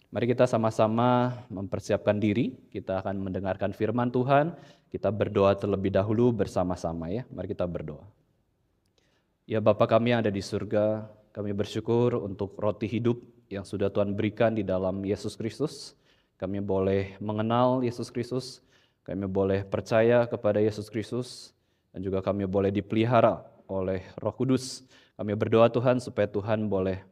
Mari kita sama-sama mempersiapkan diri, kita akan mendengarkan firman Tuhan, kita berdoa terlebih dahulu bersama-sama ya. Mari kita berdoa. Ya Bapa kami yang ada di surga, kami bersyukur untuk roti hidup yang sudah Tuhan berikan di dalam Yesus Kristus. Kami boleh mengenal Yesus Kristus, kami boleh percaya kepada Yesus Kristus, dan juga kami boleh dipelihara oleh Roh Kudus. Kami berdoa Tuhan supaya Tuhan boleh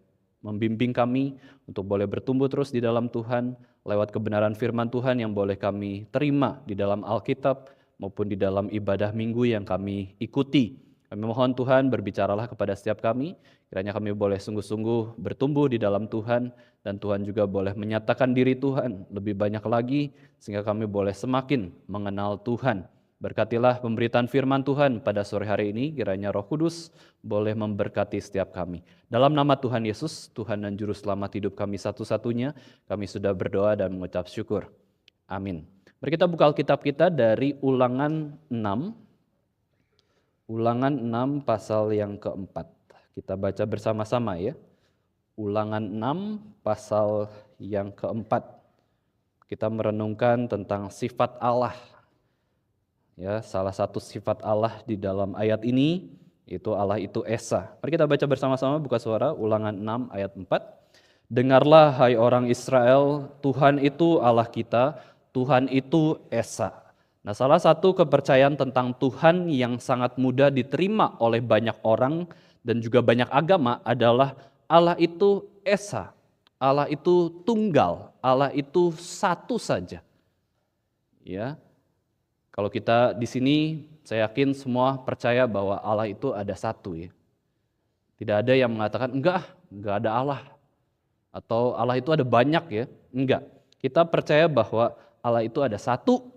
membimbing kami untuk boleh bertumbuh terus di dalam Tuhan lewat kebenaran firman Tuhan yang boleh kami terima di dalam Alkitab maupun di dalam ibadah minggu yang kami ikuti. Kami mohon Tuhan berbicaralah kepada setiap kami, kiranya kami boleh sungguh-sungguh bertumbuh di dalam Tuhan dan Tuhan juga boleh menyatakan diri Tuhan lebih banyak lagi sehingga kami boleh semakin mengenal Tuhan. Berkatilah pemberitaan firman Tuhan pada sore hari ini, kiranya Roh Kudus boleh memberkati setiap kami. Dalam nama Tuhan Yesus, Tuhan dan Juru Selamat hidup kami satu-satunya, kami sudah berdoa dan mengucap syukur. Amin. Mari kita buka Alkitab kita dari Ulangan 6. Ulangan 6 pasal yang keempat. Kita baca bersama-sama ya. Ulangan 6 pasal yang keempat. Kita merenungkan tentang sifat Allah. Ya, salah satu sifat Allah di dalam ayat ini itu Allah itu Esa. Mari kita baca bersama-sama, buka suara, Ulangan 6 ayat 4. Dengarlah hai orang Israel, Tuhan itu Allah kita, Tuhan itu Esa. Nah, salah satu kepercayaan tentang Tuhan yang sangat mudah diterima oleh banyak orang dan juga banyak agama adalah Allah itu Esa. Allah itu tunggal, Allah itu satu saja. Ya. Kalau kita di sini, saya yakin semua percaya bahwa Allah itu ada satu ya. Tidak ada yang mengatakan enggak ada Allah. Atau Allah itu ada banyak ya, enggak. Kita percaya bahwa Allah itu ada satu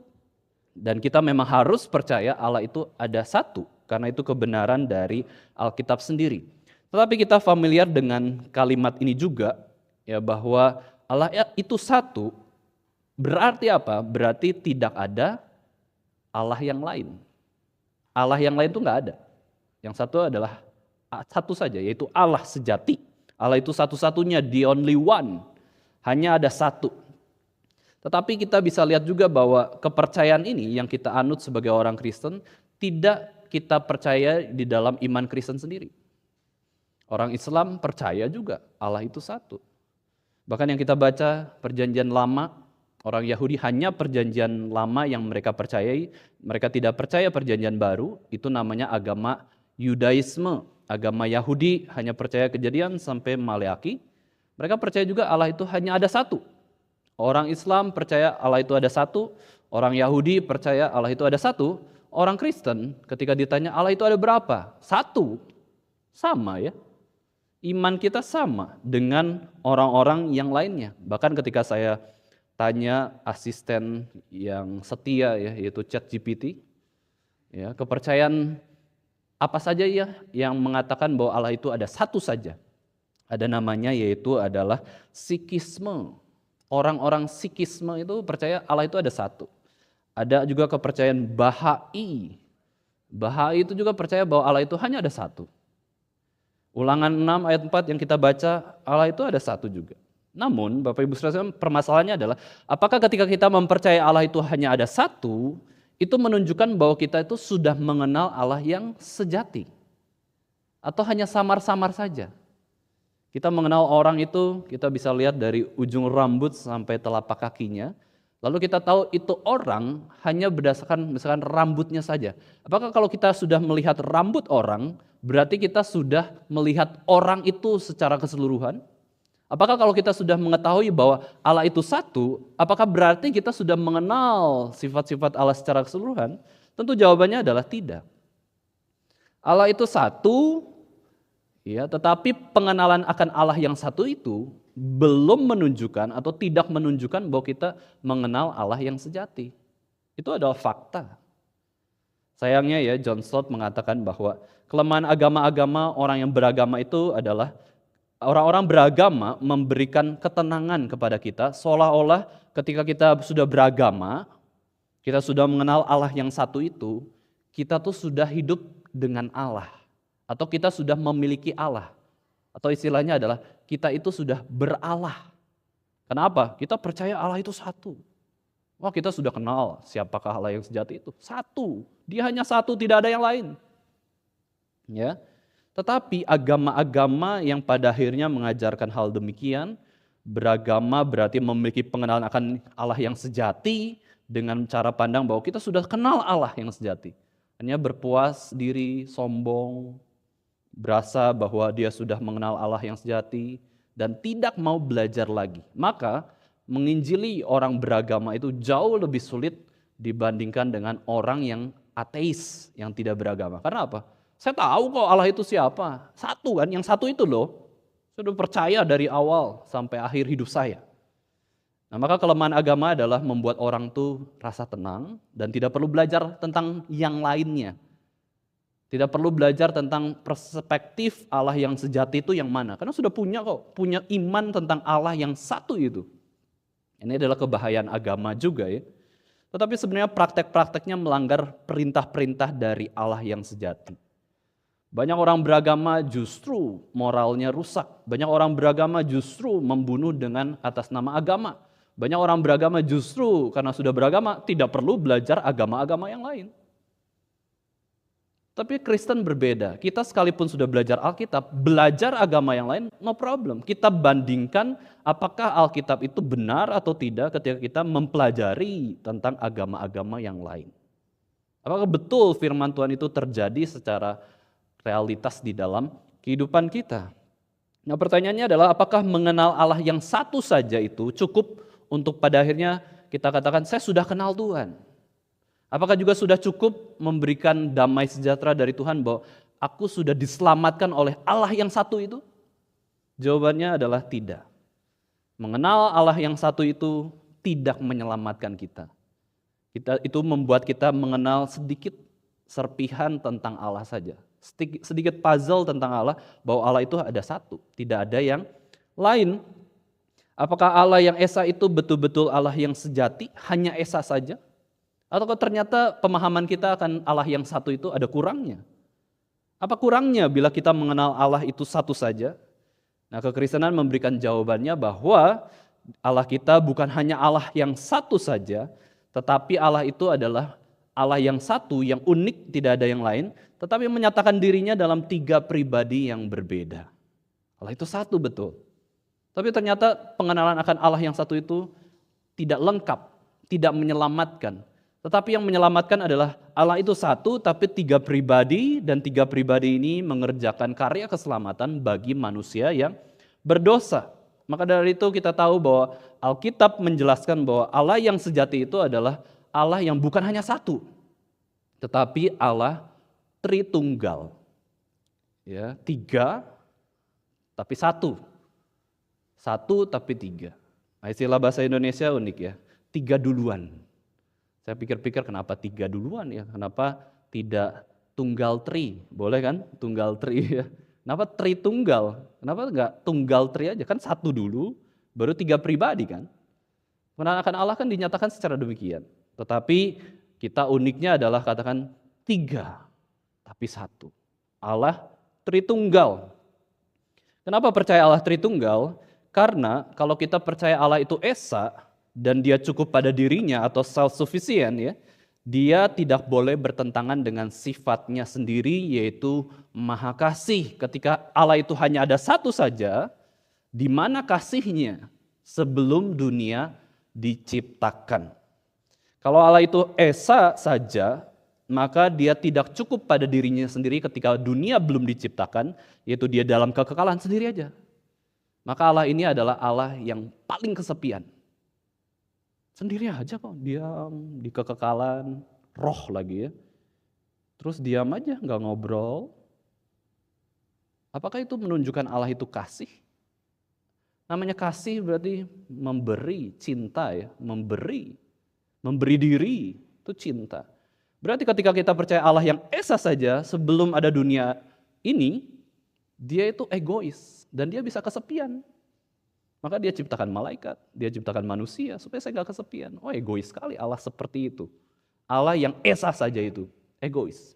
dan kita memang harus percaya Allah itu ada satu karena itu kebenaran dari Alkitab sendiri. Tetapi kita familiar dengan kalimat ini juga ya bahwa Allah itu satu berarti apa? Berarti tidak ada Allah yang lain. Allah yang lain itu enggak ada. Yang satu adalah satu saja, yaitu Allah sejati. Allah itu satu-satunya, the only one. Hanya ada satu. Tetapi kita bisa lihat juga bahwa kepercayaan ini yang kita anut sebagai orang Kristen tidak kita percaya di dalam iman Kristen sendiri. Orang Islam percaya juga Allah itu satu. Bahkan yang kita baca perjanjian lama, orang Yahudi hanya perjanjian lama yang mereka percayai, mereka tidak percaya perjanjian baru, itu namanya agama Yudaisme. Agama Yahudi hanya percaya Kejadian sampai Maleaki. Mereka percaya juga Allah itu hanya ada satu. Orang Islam percaya Allah itu ada satu, orang Yahudi percaya Allah itu ada satu, orang Kristen ketika ditanya Allah itu ada berapa? Satu. Sama ya. Iman kita sama dengan orang-orang yang lainnya. Bahkan ketika saya tanya asisten yang setia ya, yaitu ChatGPT, ya, kepercayaan apa saja ya yang mengatakan bahwa Allah itu ada satu saja. Ada namanya yaitu adalah Sikhisme. Orang-orang Sikhisme itu percaya Allah itu ada satu. Ada juga kepercayaan Bahai. Bahai itu juga percaya bahwa Allah itu hanya ada satu. Ulangan 6 ayat 4 yang kita baca, Allah itu ada satu juga. Namun Bapak Ibu Saudara, permasalahannya adalah apakah ketika kita mempercayai Allah itu hanya ada satu, itu menunjukkan bahwa kita itu sudah mengenal Allah yang sejati. Atau hanya samar-samar saja. Kita mengenal orang itu, kita bisa lihat dari ujung rambut sampai telapak kakinya. Lalu kita tahu itu orang hanya berdasarkan misalkan rambutnya saja. Apakah kalau kita sudah melihat rambut orang, berarti kita sudah melihat orang itu secara keseluruhan? Apakah kalau kita sudah mengetahui bahwa Allah itu satu, apakah berarti kita sudah mengenal sifat-sifat Allah secara keseluruhan? Tentu jawabannya adalah tidak. Allah itu satu, ya, tetapi pengenalan akan Allah yang satu itu belum menunjukkan atau tidak menunjukkan bahwa kita mengenal Allah yang sejati. Itu adalah fakta. Sayangnya ya, John Stott mengatakan bahwa kelemahan agama-agama orang yang beragama itu adalah orang-orang beragama memberikan ketenangan kepada kita, seolah-olah ketika kita sudah beragama, kita sudah mengenal Allah yang satu itu, kita tuh sudah hidup dengan Allah, atau kita sudah memiliki Allah, atau istilahnya adalah kita itu sudah beralah. Kenapa? Kita percaya Allah itu satu. Wah, kita sudah kenal siapakah Allah yang sejati itu. Satu. Dia hanya satu, tidak ada yang lain. Ya. Tetapi agama-agama yang pada akhirnya mengajarkan hal demikian, beragama berarti memiliki pengenalan akan Allah yang sejati dengan cara pandang bahwa kita sudah kenal Allah yang sejati. Hanya berpuas diri, sombong, berasa bahwa dia sudah mengenal Allah yang sejati dan tidak mau belajar lagi. Maka menginjili orang beragama itu jauh lebih sulit dibandingkan dengan orang yang ateis, yang tidak beragama. Karena apa? Saya tahu kok Allah itu siapa. Satu kan, yang satu itu loh. Saya sudah percaya dari awal sampai akhir hidup saya. Nah, maka kelemahan agama adalah membuat orang tuh rasa tenang dan tidak perlu belajar tentang yang lainnya. Tidak perlu belajar tentang perspektif Allah yang sejati itu yang mana. Karena sudah punya kok, punya iman tentang Allah yang satu itu. Ini adalah kebahayaan agama juga ya. Tetapi sebenarnya praktek-prakteknya melanggar perintah-perintah dari Allah yang sejati. Banyak orang beragama justru moralnya rusak. Banyak orang beragama justru membunuh dengan atas nama agama. Banyak orang beragama justru karena sudah beragama tidak perlu belajar agama-agama yang lain. Tapi Kristen berbeda. Kita sekalipun sudah belajar Alkitab, belajar agama yang lain no problem. Kita bandingkan apakah Alkitab itu benar atau tidak ketika kita mempelajari tentang agama-agama yang lain. Apakah betul firman Tuhan itu terjadi secara realitas di dalam kehidupan kita? Nah, pertanyaannya adalah apakah mengenal Allah yang satu saja itu cukup untuk pada akhirnya kita katakan saya sudah kenal Tuhan? Apakah juga sudah cukup memberikan damai sejahtera dari Tuhan bahwa aku sudah diselamatkan oleh Allah yang satu itu? Jawabannya adalah tidak. Mengenal Allah yang satu itu tidak menyelamatkan kita. Itu membuat kita mengenal sedikit serpihan tentang Allah saja. Sedikit puzzle tentang Allah, bahwa Allah itu ada satu, tidak ada yang lain. Apakah Allah yang esa itu betul-betul Allah yang sejati, hanya esa saja? Atau ternyata pemahaman kita akan Allah yang satu itu ada kurangnya? Apa kurangnya bila kita mengenal Allah itu satu saja? Nah, kekristenan memberikan jawabannya bahwa Allah kita bukan hanya Allah yang satu saja, tetapi Allah itu adalah Allah yang satu, yang unik, tidak ada yang lain, tetapi menyatakan dirinya dalam 3 pribadi yang berbeda. Allah itu satu betul. Tapi ternyata pengenalan akan Allah yang satu itu tidak lengkap, tidak menyelamatkan. Tetapi yang menyelamatkan adalah Allah itu satu, tapi 3 pribadi, dan 3 pribadi ini mengerjakan karya keselamatan bagi manusia yang berdosa. Maka dari itu kita tahu bahwa Alkitab menjelaskan bahwa Allah yang sejati itu adalah Allah yang bukan hanya satu, tetapi Allah Tritunggal. Ya, 3 tapi 1. 1 tapi 3. Nah, istilah bahasa Indonesia unik ya. 3 duluan. Saya pikir-pikir kenapa 3 duluan ya? Kenapa tidak tunggal tri? Boleh kan? Tunggal tri ya. Kenapa Tritunggal? Kenapa enggak tunggal tri aja? Kan 1 dulu, baru 3 pribadi kan? Pengenalan akan Allah kan dinyatakan secara demikian. Tetapi kita uniknya adalah katakan 3 tapi 1. Allah Tritunggal. Kenapa percaya Allah Tritunggal? Karena kalau kita percaya Allah itu esa dan dia cukup pada dirinya atau self-sufficient ya, dia tidak boleh bertentangan dengan sifatnya sendiri yaitu maha kasih. Ketika Allah itu hanya ada satu saja, di mana kasihnya sebelum dunia diciptakan. Kalau Allah itu esa saja, maka dia tidak cukup pada dirinya sendiri ketika dunia belum diciptakan, yaitu dia dalam kekekalan sendiri aja. Maka Allah ini adalah Allah yang paling kesepian. Sendiri aja kok, diam di kekekalan, roh lagi ya. Terus diam aja, nggak ngobrol. Apakah itu menunjukkan Allah itu kasih? Namanya kasih berarti memberi, cinta ya, memberi diri, itu cinta. Berarti ketika kita percaya Allah yang esa saja sebelum ada dunia ini, dia itu egois dan dia bisa kesepian. Maka dia ciptakan malaikat, dia ciptakan manusia supaya saya gak kesepian. Oh, egois sekali Allah seperti itu. Allah yang esa saja itu, egois.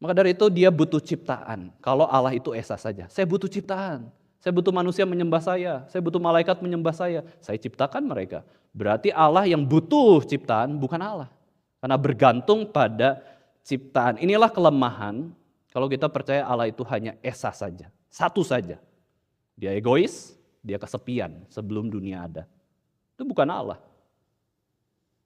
Maka dari itu dia butuh ciptaan. Kalau Allah itu esa saja, saya butuh ciptaan. Saya butuh manusia menyembah saya butuh malaikat menyembah saya ciptakan mereka. Berarti Allah yang butuh ciptaan bukan Allah. Karena bergantung pada ciptaan. Inilah kelemahan kalau kita percaya Allah itu hanya esa saja, satu saja. Dia egois, dia kesepian sebelum dunia ada. Itu bukan Allah.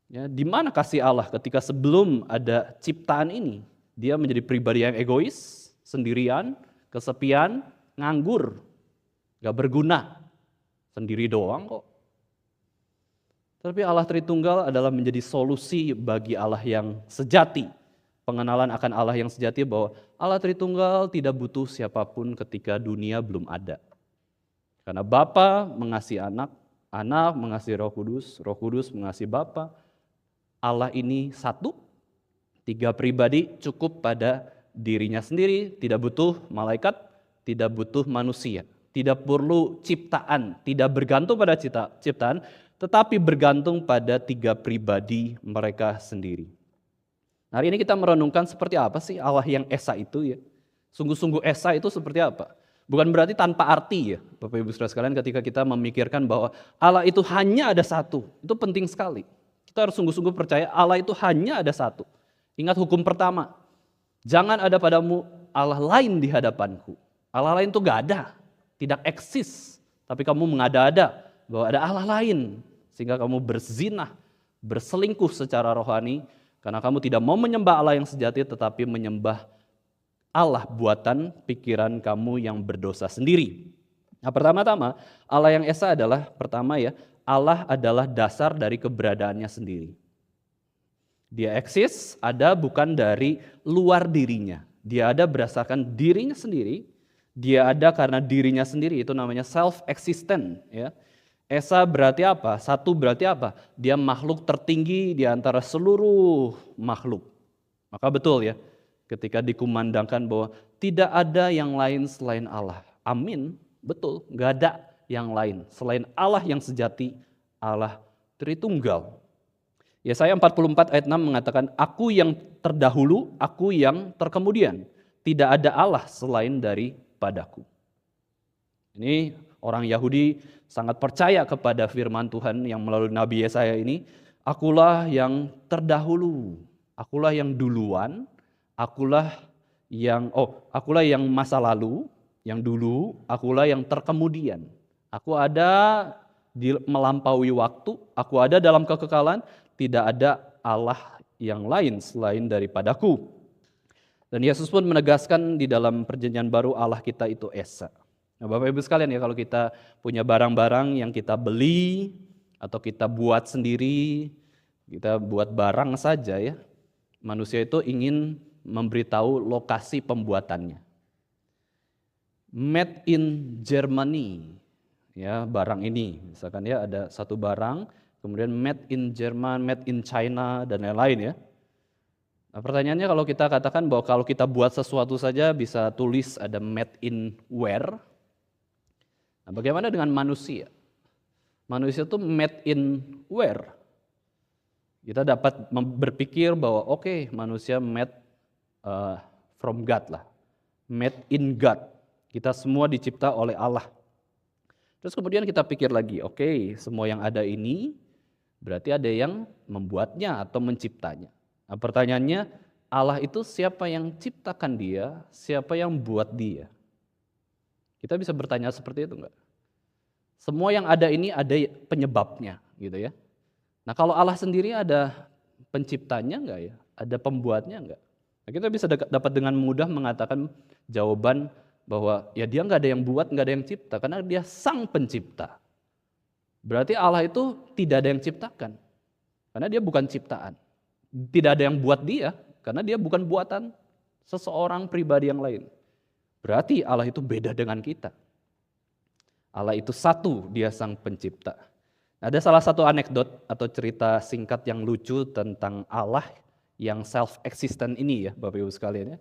Ya, di mana kasih Allah ketika sebelum ada ciptaan ini? Dia menjadi pribadi yang egois, sendirian, kesepian, nganggur, gak berguna, sendiri doang kok. Tapi Allah Tritunggal adalah menjadi solusi bagi Allah yang sejati. Pengenalan akan Allah yang sejati bahwa Allah Tritunggal tidak butuh siapapun ketika dunia belum ada. Karena Bapa mengasihi anak, anak mengasihi Roh Kudus mengasihi Bapa. Allah ini satu, tiga pribadi cukup pada dirinya sendiri, tidak butuh malaikat, tidak butuh manusia, tidak perlu ciptaan, tidak bergantung pada ciptaan, tetapi bergantung pada tiga pribadi mereka sendiri. Hari ini kita merenungkan seperti apa sih Allah yang esa itu ya. Sungguh-sungguh esa itu seperti apa? Bukan berarti tanpa arti ya, Bapak Ibu Saudara sekalian, ketika kita memikirkan bahwa Allah itu hanya ada satu, itu penting sekali. Kita harus sungguh-sungguh percaya Allah itu hanya ada satu. Ingat hukum pertama, jangan ada padamu Allah lain di hadapanku. Allah lain itu gak ada, tidak eksis, tapi kamu mengada-ada bahwa ada Allah lain. Sehingga kamu berzinah, berselingkuh secara rohani, karena kamu tidak mau menyembah Allah yang sejati, tetapi menyembah Allah buatan pikiran kamu yang berdosa sendiri. Nah, pertama-tama Allah yang esa adalah pertama ya, Allah adalah dasar dari keberadaannya sendiri. Dia eksis, ada bukan dari luar dirinya. Dia ada berdasarkan dirinya sendiri. Dia ada karena dirinya sendiri, itu namanya self-existent. Ya. Esa berarti apa? Satu berarti apa? Dia makhluk tertinggi di antara seluruh makhluk. Maka betul ya, ketika dikumandangkan bahwa tidak ada yang lain selain Allah. Amin, betul, gak ada yang lain selain Allah yang sejati, Allah Tritunggal. Yesaya 44 ayat 6 mengatakan, aku yang terdahulu, aku yang terkemudian. Tidak ada Allah selain daripadaku. Ini orang Yahudi sangat percaya kepada firman Tuhan yang melalui Nabi Yesaya ini. Akulah yang terdahulu, akulah yang duluan, akulah yang masa lalu, yang dulu, akulah yang terkemudian. Aku ada melampaui waktu, aku ada dalam kekekalan, tidak ada Allah yang lain selain daripadaku. Dan Yesus pun menegaskan di dalam perjanjian baru Allah kita itu esa. Nah, Bapak Ibu sekalian ya, kalau kita punya barang-barang yang kita beli atau kita buat sendiri, kita buat barang saja ya, manusia itu ingin memberitahu lokasi pembuatannya. Made in Germany, ya barang ini, misalkan ya ada satu barang, kemudian made in Jerman, made in China, dan lain-lain ya. Nah, pertanyaannya kalau kita katakan bahwa kalau kita buat sesuatu saja bisa tulis ada made in where. Nah, bagaimana dengan manusia? Manusia itu made in where? Kita dapat berpikir bahwa oke, manusia made from God lah. Made in God. Kita semua dicipta oleh Allah. Terus kemudian kita pikir lagi, oke, semua yang ada ini berarti ada yang membuatnya atau menciptanya. Nah, pertanyaannya, Allah itu siapa yang ciptakan dia, siapa yang buat dia? Kita bisa bertanya seperti itu enggak? Semua yang ada ini ada penyebabnya gitu ya. Nah, kalau Allah sendiri ada penciptanya enggak ya? Ada pembuatnya enggak? Nah, kita bisa dapat dengan mudah mengatakan jawaban bahwa ya dia enggak ada yang buat, enggak ada yang cipta, karena dia sang pencipta. Berarti Allah itu tidak ada yang ciptakan, karena dia bukan ciptaan. Tidak ada yang buat dia, karena dia bukan buatan seseorang pribadi yang lain. Berarti Allah itu beda dengan kita. Allah itu satu, dia sang pencipta. Ada salah satu anekdot atau cerita singkat yang lucu tentang Allah yang self-existent ini ya Bapak Ibu sekalian ya.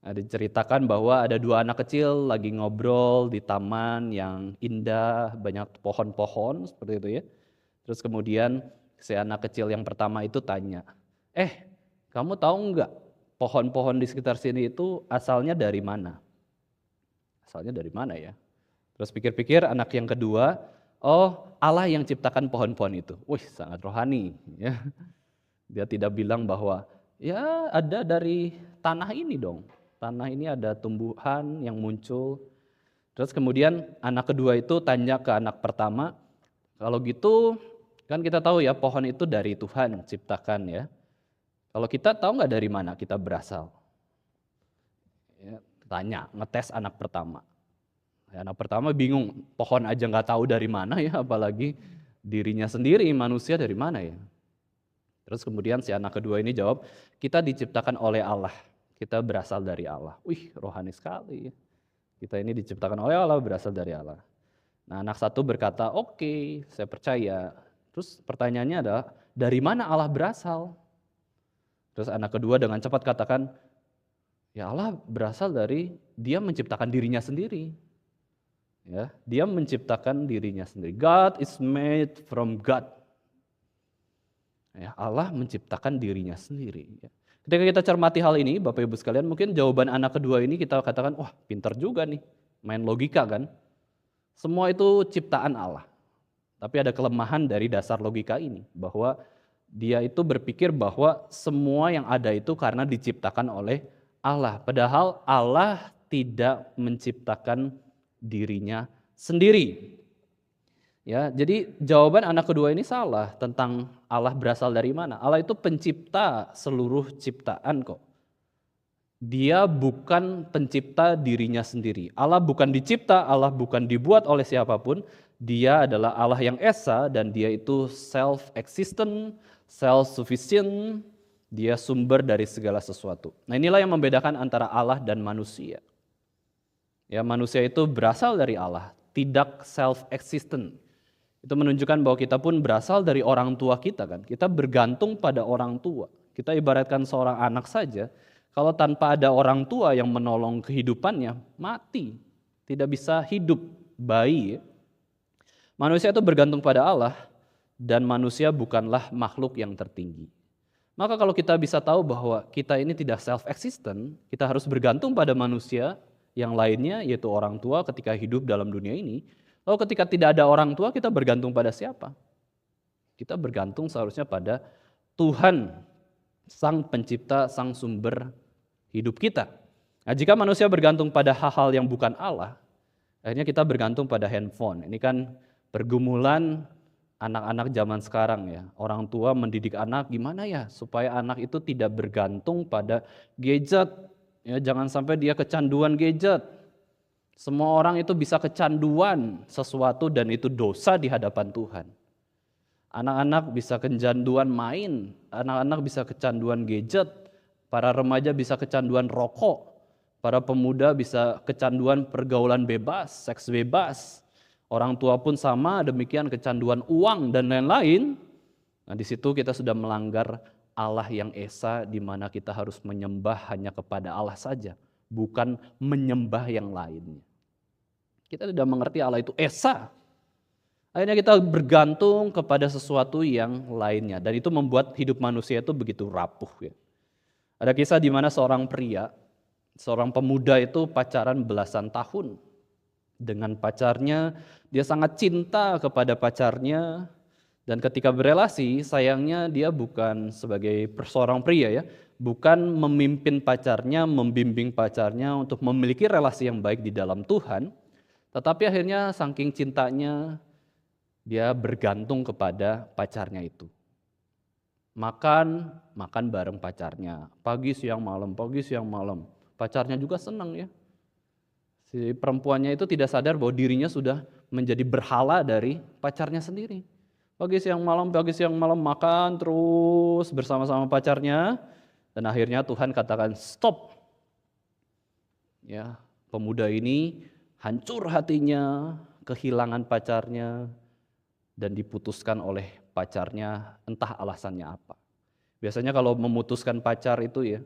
Nah, diceritakan bahwa ada dua anak kecil lagi ngobrol di taman yang indah, banyak pohon-pohon seperti itu ya. Terus kemudian si anak kecil yang pertama itu tanya, kamu tahu nggak pohon-pohon di sekitar sini itu asalnya dari mana? Asalnya dari mana ya? Terus pikir-pikir anak yang kedua, oh Allah yang ciptakan pohon-pohon itu. Wih, sangat rohani ya. Dia tidak bilang bahwa ya ada dari tanah ini dong. Tanah ini ada tumbuhan yang muncul. Terus kemudian anak kedua itu tanya ke anak pertama, kalau gitu kan kita tahu ya pohon itu dari Tuhan ciptakan ya. Kalau kita tahu nggak dari mana kita berasal? Ya, tanya, ngetes anak pertama. Ya, anak pertama bingung, pohon aja nggak tahu dari mana ya, apalagi dirinya sendiri manusia dari mana ya. Terus kemudian si anak kedua ini jawab, kita diciptakan oleh Allah, kita berasal dari Allah. Wih, rohani sekali ya. Kita ini diciptakan oleh Allah, berasal dari Allah. Nah, anak satu berkata, oke, saya percaya. Terus pertanyaannya adalah, dari mana Allah berasal? Terus anak kedua dengan cepat katakan, ya Allah berasal dari dia menciptakan dirinya sendiri. Ya, dia menciptakan dirinya sendiri. God is made from God. Ya, Allah menciptakan dirinya sendiri. Ya. Ketika kita cermati hal ini, Bapak Ibu sekalian, mungkin jawaban anak kedua ini kita katakan, wah pintar juga nih, main logika kan. Semua itu ciptaan Allah. Tapi ada kelemahan dari dasar logika ini, bahwa dia itu berpikir bahwa semua yang ada itu karena diciptakan oleh Allah. Padahal Allah tidak menciptakan dirinya sendiri. Ya, jadi jawaban anak kedua ini salah tentang Allah berasal dari mana. Allah itu pencipta seluruh ciptaan kok. Dia bukan pencipta dirinya sendiri. Allah bukan dicipta, Allah bukan dibuat oleh siapapun. Dia adalah Allah yang esa dan dia itu self-existent, self-sufficient. Dia sumber dari segala sesuatu. Nah, inilah yang membedakan antara Allah dan manusia. Ya, manusia itu berasal dari Allah, tidak self-existent. Itu menunjukkan bahwa kita pun berasal dari orang tua kita kan. Kita bergantung pada orang tua. Kita ibaratkan seorang anak saja, kalau tanpa ada orang tua yang menolong kehidupannya, mati. Tidak bisa hidup, bayi. Manusia itu bergantung pada Allah dan manusia bukanlah makhluk yang tertinggi. Maka kalau kita bisa tahu bahwa kita ini tidak self-existent, kita harus bergantung pada manusia yang lainnya, yaitu orang tua ketika hidup dalam dunia ini. Lalu ketika tidak ada orang tua, kita bergantung pada siapa? Kita bergantung seharusnya pada Tuhan, Sang Pencipta, Sang Sumber hidup kita. Nah, jika manusia bergantung pada hal-hal yang bukan Allah, akhirnya kita bergantung pada handphone. Ini kan pergumulan anak-anak zaman sekarang ya. Orang tua mendidik anak gimana ya supaya anak itu tidak bergantung pada gadget. Ya, jangan sampai dia kecanduan gadget. Semua orang itu bisa kecanduan sesuatu dan itu dosa di hadapan Tuhan. Anak-anak bisa kecanduan main, anak-anak bisa kecanduan gadget, para remaja bisa kecanduan rokok, para pemuda bisa kecanduan pergaulan bebas, seks bebas. Orang tua pun sama, demikian kecanduan uang dan lain-lain. Nah, di situ kita sudah melanggar Allah yang esa, di mana kita harus menyembah hanya kepada Allah saja, bukan menyembah yang lainnya. Kita tidak mengerti Allah itu esa. Akhirnya kita bergantung kepada sesuatu yang lainnya. Dan itu membuat hidup manusia itu begitu rapuh. Ya. Ada kisah di mana seorang pria, seorang pemuda itu pacaran belasan tahun. Dengan pacarnya, dia sangat cinta kepada pacarnya. Dan ketika berelasi, sayangnya dia bukan sebagai seorang pria ya, bukan memimpin pacarnya, membimbing pacarnya untuk memiliki relasi yang baik di dalam Tuhan. Tetapi akhirnya saking cintanya, dia bergantung kepada pacarnya itu. Makan bareng pacarnya. Pagi, siang, malam. Pacarnya juga senang ya. Si perempuannya itu tidak sadar bahwa dirinya sudah menjadi berhala dari pacarnya sendiri. Pagi, siang, malam makan terus bersama-sama pacarnya. Dan akhirnya Tuhan katakan stop. Ya, pemuda ini hancur hatinya, kehilangan pacarnya, dan diputuskan oleh pacarnya, entah alasannya apa. Biasanya kalau memutuskan pacar itu ya,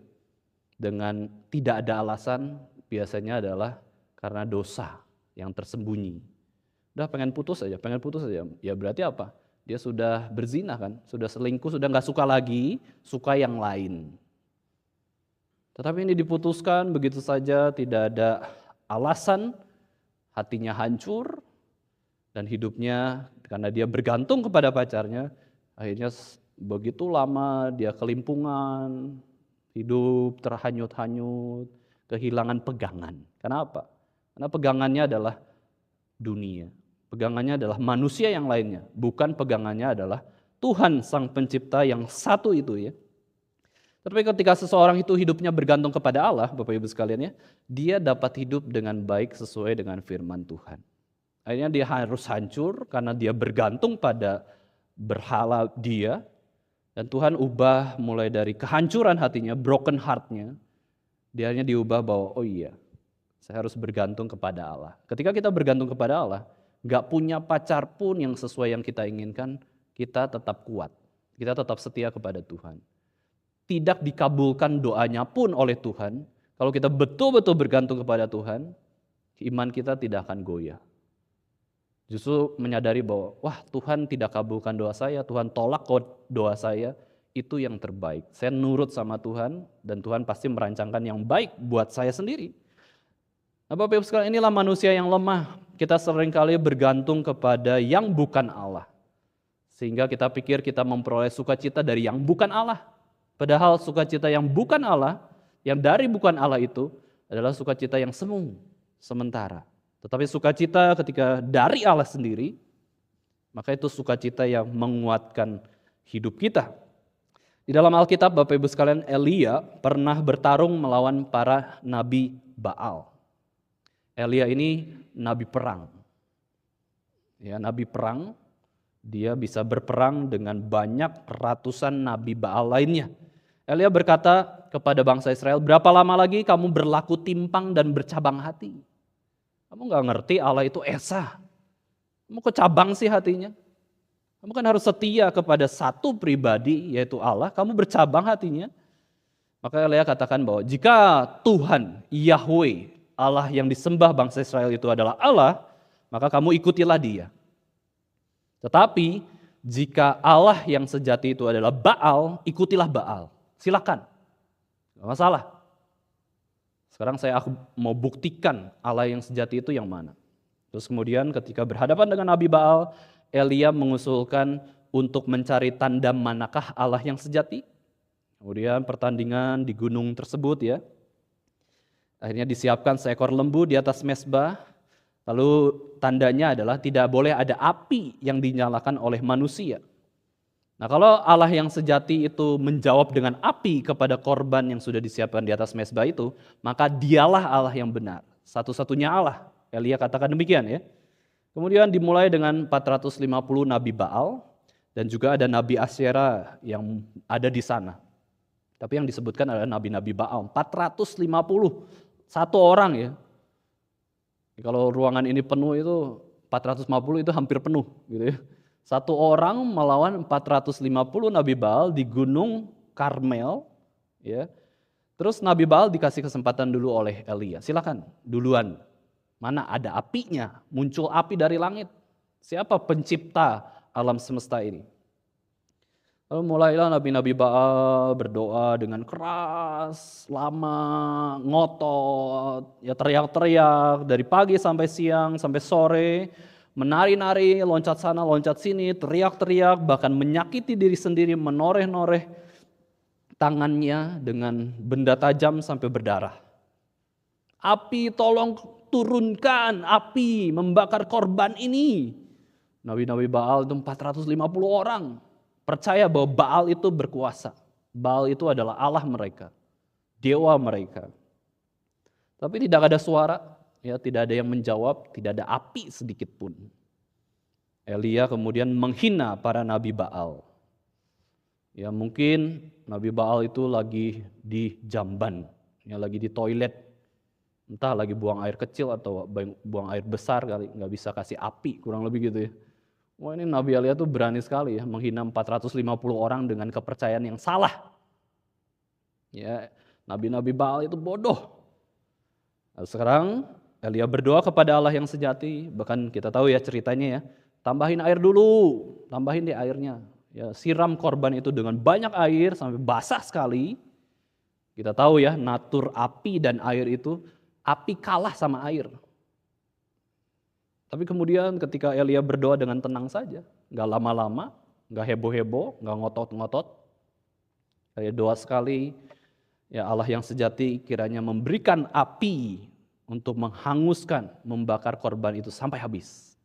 dengan tidak ada alasan, biasanya adalah karena dosa yang tersembunyi. Udah pengen putus aja. Ya berarti apa? Dia sudah berzina kan, sudah selingkuh, sudah gak suka lagi, suka yang lain. Tetapi ini diputuskan begitu saja, tidak ada alasan, hatinya hancur, dan hidupnya karena dia bergantung kepada pacarnya, akhirnya begitu lama dia kelimpungan, hidup terhanyut-hanyut, kehilangan pegangan. Kenapa? Karena pegangannya adalah dunia. Pegangannya adalah manusia yang lainnya, bukan pegangannya adalah Tuhan Sang Pencipta yang satu itu ya. Tapi ketika seseorang itu hidupnya bergantung kepada Allah, Bapak Ibu sekalian ya, dia dapat hidup dengan baik sesuai dengan firman Tuhan. Akhirnya dia harus hancur karena dia bergantung pada berhala dia, dan Tuhan ubah mulai dari kehancuran hatinya, broken heart-nya, dia hanya diubah bahwa oh iya, saya harus bergantung kepada Allah. Ketika kita bergantung kepada Allah, gak punya pacar pun yang sesuai yang kita inginkan, kita tetap kuat, kita tetap setia kepada Tuhan. Tidak dikabulkan doanya pun oleh Tuhan, kalau kita betul-betul bergantung kepada Tuhan, iman kita tidak akan goyah. Justru menyadari bahwa, wah Tuhan tidak kabulkan doa saya, Tuhan tolak doa saya, itu yang terbaik. Saya nurut sama Tuhan, dan Tuhan pasti merancangkan yang baik buat saya sendiri. Nah Bapak Ibu sekalian, inilah manusia yang lemah. Kita seringkali bergantung kepada yang bukan Allah. Sehingga kita pikir kita memperoleh sukacita dari yang bukan Allah. Padahal sukacita yang bukan Allah, yang dari bukan Allah itu adalah sukacita yang semu, sementara. Tetapi sukacita ketika dari Allah sendiri, maka itu sukacita yang menguatkan hidup kita. Di dalam Alkitab Bapak Ibu sekalian, Elia pernah bertarung melawan para nabi Baal. Elia ini nabi perang. Ya, nabi perang, dia bisa berperang dengan banyak ratusan nabi Baal lainnya. Elia berkata kepada bangsa Israel, berapa lama lagi kamu berlaku timpang dan bercabang hati? Kamu gak ngerti Allah itu esa. Kamu kok cabang sih hatinya? Kamu kan harus setia kepada satu pribadi yaitu Allah. Kamu bercabang hatinya. Maka Elia katakan bahwa jika Tuhan, Yahweh, Allah yang disembah bangsa Israel itu adalah Allah, maka kamu ikutilah dia. Tetapi jika Allah yang sejati itu adalah Baal, ikutilah Baal. Silakan, gak masalah. Sekarang saya mau buktikan Allah yang sejati itu yang mana. Terus kemudian ketika berhadapan dengan Nabi Baal, Elia mengusulkan untuk mencari tanda manakah Allah yang sejati. Kemudian pertandingan di gunung tersebut ya. Akhirnya disiapkan seekor lembu di atas mezbah. Lalu tandanya adalah tidak boleh ada api yang dinyalakan oleh manusia. Nah kalau Allah yang sejati itu menjawab dengan api kepada korban yang sudah disiapkan di atas mezbah itu, maka dialah Allah yang benar. Satu-satunya Allah. Elia katakan demikian ya. Kemudian dimulai dengan 450 nabi Baal dan juga ada nabi Asyera yang ada di sana. Tapi yang disebutkan adalah nabi-nabi Baal. 450, satu orang ya. Kalau ruangan ini penuh itu 450 itu hampir penuh gitu ya. Satu orang melawan 450 Nabi Baal di Gunung Karmel, ya. Terus Nabi Baal dikasih kesempatan dulu oleh Elia. Silakan, duluan. Mana ada apinya? Muncul api dari langit. Siapa pencipta alam semesta ini? Lalu mulailah Nabi-Nabi Baal berdoa dengan keras, lama, ngotot, ya teriak-teriak dari pagi sampai siang, sampai sore. Menari-nari, loncat sana, loncat sini, teriak-teriak, bahkan menyakiti diri sendiri, menoreh-noreh tangannya dengan benda tajam sampai berdarah. Api, tolong turunkan api, membakar korban ini. Nabi-Nabi Baal itu 450 orang. Percaya bahwa Baal itu berkuasa. Baal itu adalah Allah mereka, dewa mereka. Tapi tidak ada suara. Ya, tidak ada yang menjawab, tidak ada api sedikit pun. Elia kemudian menghina para nabi Baal. Ya mungkin Nabi Baal itu lagi di jamban, ya lagi di toilet, entah lagi buang air kecil atau buang air besar kali, nggak bisa kasih api, kurang lebih gitu ya. Wah ini Nabi Elia tuh berani sekali ya menghina 450 orang dengan kepercayaan yang salah. Ya, nabi-nabi Baal itu bodoh. Nah, sekarang Elia berdoa kepada Allah yang sejati, bahkan kita tahu ya ceritanya ya, tambahin air dulu, tambahin deh airnya. Ya, siram korban itu dengan banyak air sampai basah sekali. Kita tahu ya, natur api dan air itu, api kalah sama air. Tapi kemudian ketika Elia berdoa dengan tenang saja, nggak lama-lama, nggak heboh-heboh, nggak ngotot-ngotot, kayak doa sekali, ya Allah yang sejati kiranya memberikan api untuk menghanguskan, membakar korban itu sampai habis.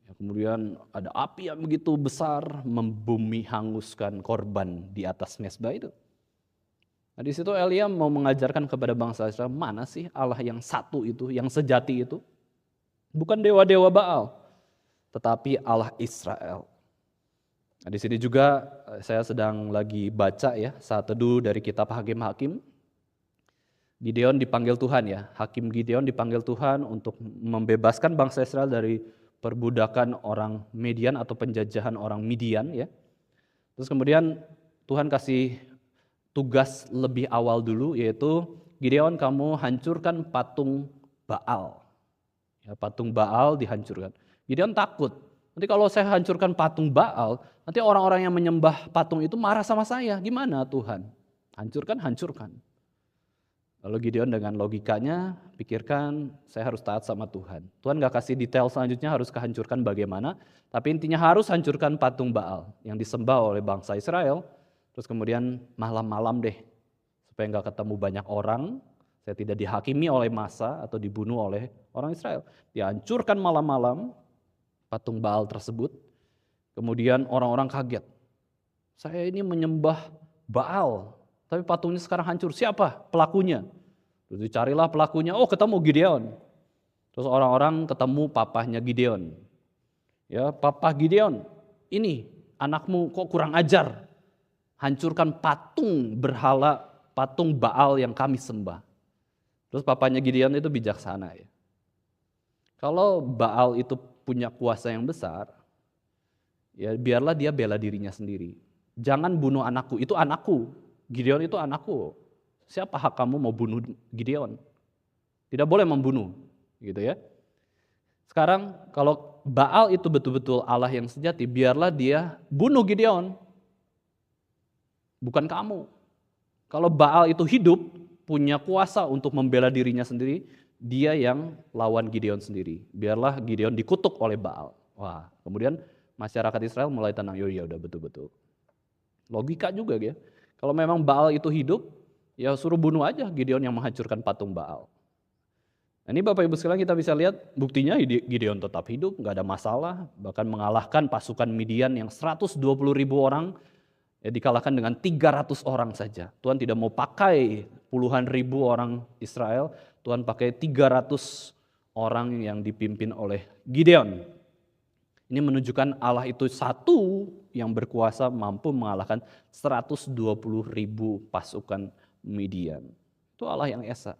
Ya, kemudian ada api yang begitu besar membumi hanguskan korban di atas mezbah itu. Nah, di situ Elia mau mengajarkan kepada bangsa Israel, mana sih Allah yang satu itu, yang sejati itu? Bukan dewa-dewa Baal, tetapi Allah Israel. Nah, di sini juga saya sedang lagi baca ya saat teduh dari kitab Hakim-Hakim. Gideon dipanggil Tuhan ya, Hakim Gideon dipanggil Tuhan untuk membebaskan bangsa Israel dari perbudakan orang Midian atau penjajahan orang Midian ya. Terus kemudian Tuhan kasih tugas lebih awal dulu, yaitu Gideon, kamu hancurkan patung Baal. Ya, patung Baal dihancurkan. Gideon takut, nanti kalau saya hancurkan patung Baal, nanti orang-orang yang menyembah patung itu marah sama saya. Gimana Tuhan? Hancurkan. Lalu Gideon dengan logikanya pikirkan, saya harus taat sama Tuhan. Tuhan gak kasih detail selanjutnya harus kehancurkan bagaimana, tapi intinya harus hancurkan patung Baal yang disembah oleh bangsa Israel. Terus kemudian malam-malam deh, supaya gak ketemu banyak orang, saya tidak dihakimi oleh massa atau dibunuh oleh orang Israel. Dihancurkan malam-malam patung Baal tersebut. Kemudian orang-orang kaget. Saya ini menyembah Baal, tapi patungnya sekarang hancur. Siapa pelakunya? Terus dicarilah pelakunya. Oh, ketemu Gideon. Terus orang-orang ketemu papahnya Gideon. Ya, papa Gideon, ini anakmu kok kurang ajar. Hancurkan patung berhala, patung Baal yang kami sembah. Terus papanya Gideon itu bijaksana ya. Kalau Baal itu punya kuasa yang besar, ya biarlah dia bela dirinya sendiri. Jangan bunuh anakku, itu anakku. Gideon itu anakku. Siapa hak kamu mau bunuh Gideon? Tidak boleh membunuh, gitu ya. Sekarang kalau Baal itu betul-betul Allah yang sejati, biarlah dia bunuh Gideon. Bukan kamu. Kalau Baal itu hidup, punya kuasa untuk membela dirinya sendiri, dia yang lawan Gideon sendiri. Biarlah Gideon dikutuk oleh Baal. Wah, kemudian masyarakat Israel mulai tenang, ya udah betul-betul. Logika juga ya. Kalau memang Baal itu hidup, ya suruh bunuh aja Gideon yang menghancurkan patung Baal. Nah, ini Bapak Ibu sekalian kita bisa lihat buktinya Gideon tetap hidup, nggak ada masalah, bahkan mengalahkan pasukan Midian yang 120.000 orang, ya dikalahkan dengan 300 orang saja. Tuhan tidak mau pakai puluhan ribu orang Israel, Tuhan pakai 300 orang yang dipimpin oleh Gideon. Ini menunjukkan Allah itu satu yang berkuasa mampu mengalahkan 120.000 pasukan Midian. Itu Allah yang esa.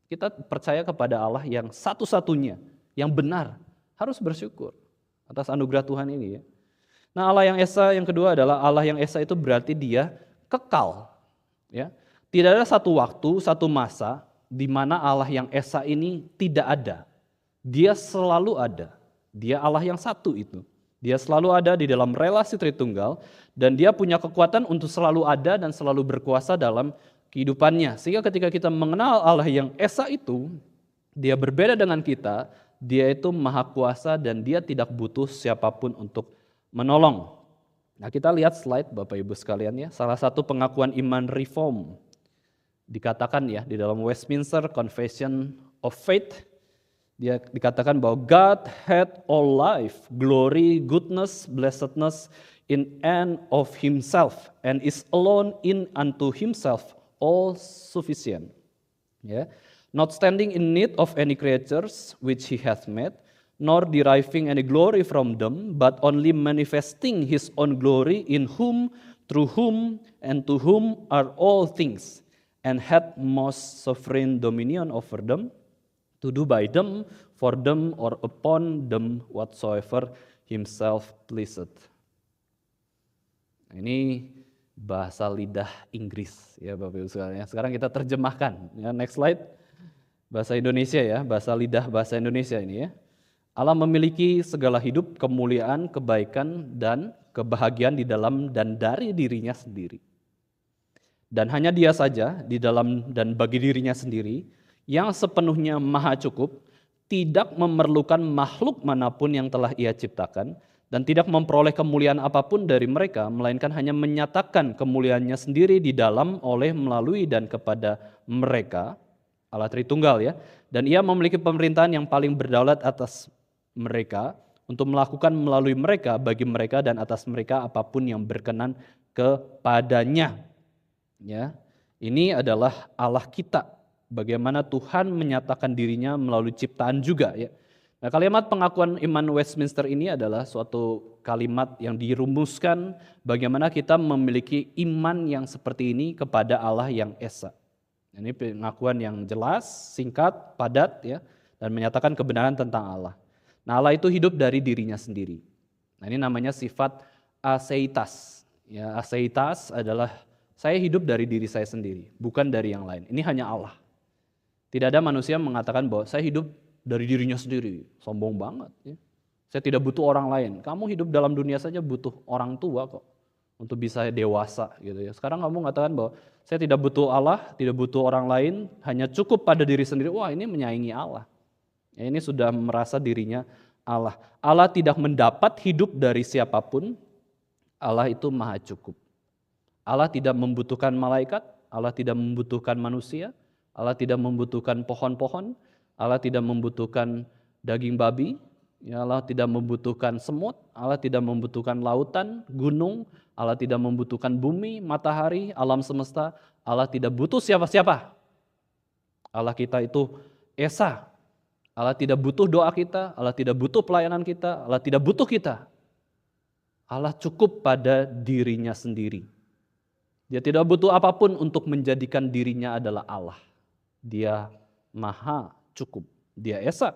Kita percaya kepada Allah yang satu-satunya, yang benar. Harus bersyukur atas anugerah Tuhan ini ya. Nah, Allah yang esa yang kedua adalah Allah yang esa itu berarti dia kekal. Ya. Tidak ada satu waktu, satu masa di mana Allah yang esa ini tidak ada. Dia selalu ada. Dia Allah yang satu itu. Dia selalu ada di dalam relasi Tritunggal dan dia punya kekuatan untuk selalu ada dan selalu berkuasa dalam kehidupannya. Sehingga ketika kita mengenal Allah yang esa itu, dia berbeda dengan kita, dia itu maha kuasa dan dia tidak butuh siapapun untuk menolong. Nah, kita lihat slide Bapak Ibu sekalian ya. Salah satu pengakuan iman reform dikatakan ya di dalam Westminster Confession of Faith, dia dikatakan bahwa God had all life, glory, goodness, blessedness in and of himself and is alone in unto himself all sufficient. Ya. Not standing in need of any creatures which he hath made, nor deriving any glory from them, but only manifesting his own glory in whom, through whom, and to whom are all things, and had most sovereign dominion over them, to do by them, for them, or upon them whatsoever himself pleased. Ini bahasa lidah Inggris ya Bapak Ibu sekalian. Sekarang kita terjemahkan. Ya, next slide. Bahasa Indonesia ya, bahasa lidah bahasa Indonesia ini ya. Allah memiliki segala hidup, kemuliaan, kebaikan, dan kebahagiaan di dalam dan dari dirinya sendiri. Dan hanya dia saja di dalam dan bagi dirinya sendiri yang sepenuhnya maha cukup, tidak memerlukan makhluk manapun yang telah Ia ciptakan, dan tidak memperoleh kemuliaan apapun dari mereka, melainkan hanya menyatakan kemuliaannya sendiri di dalam, oleh, melalui, dan kepada mereka, Allah Tritunggal ya. Dan Ia memiliki pemerintahan yang paling berdaulat atas mereka, untuk melakukan melalui mereka, bagi mereka, dan atas mereka apapun yang berkenan kepadanya. Ya, ini adalah Allah kita. Bagaimana Tuhan menyatakan dirinya melalui ciptaan juga ya. Nah, kalimat pengakuan iman Westminster ini adalah suatu kalimat yang dirumuskan bagaimana kita memiliki iman yang seperti ini kepada Allah yang Esa. Ini pengakuan yang jelas, singkat, padat ya, dan menyatakan kebenaran tentang Allah. Nah, Allah itu hidup dari dirinya sendiri. Nah, ini namanya sifat aseitas. Ya, aseitas adalah saya hidup dari diri saya sendiri, bukan dari yang lain. Ini hanya Allah. Tidak ada manusia mengatakan bahwa saya hidup dari dirinya sendiri. Sombong banget. Ya. Saya tidak butuh orang lain. Kamu hidup dalam dunia saja butuh orang tua kok untuk bisa dewasa gitu ya. Sekarang kamu mengatakan bahwa saya tidak butuh Allah, tidak butuh orang lain, hanya cukup pada diri sendiri. Wah, ini menyaingi Allah. Ya, ini sudah merasa dirinya Allah. Allah tidak mendapat hidup dari siapapun. Allah itu maha cukup. Allah tidak membutuhkan malaikat, Allah tidak membutuhkan manusia, Allah tidak membutuhkan pohon-pohon, Allah tidak membutuhkan daging babi, ya, Allah tidak membutuhkan semut, Allah tidak membutuhkan lautan, gunung, Allah tidak membutuhkan bumi, matahari, alam semesta, Allah tidak butuh siapa-siapa. Allah kita itu Esa. Allah tidak butuh doa kita, Allah tidak butuh pelayanan kita, Allah tidak butuh kita. Allah cukup pada dirinya sendiri. Dia tidak butuh apapun untuk menjadikan dirinya adalah Allah. Dia maha cukup, dia Esa.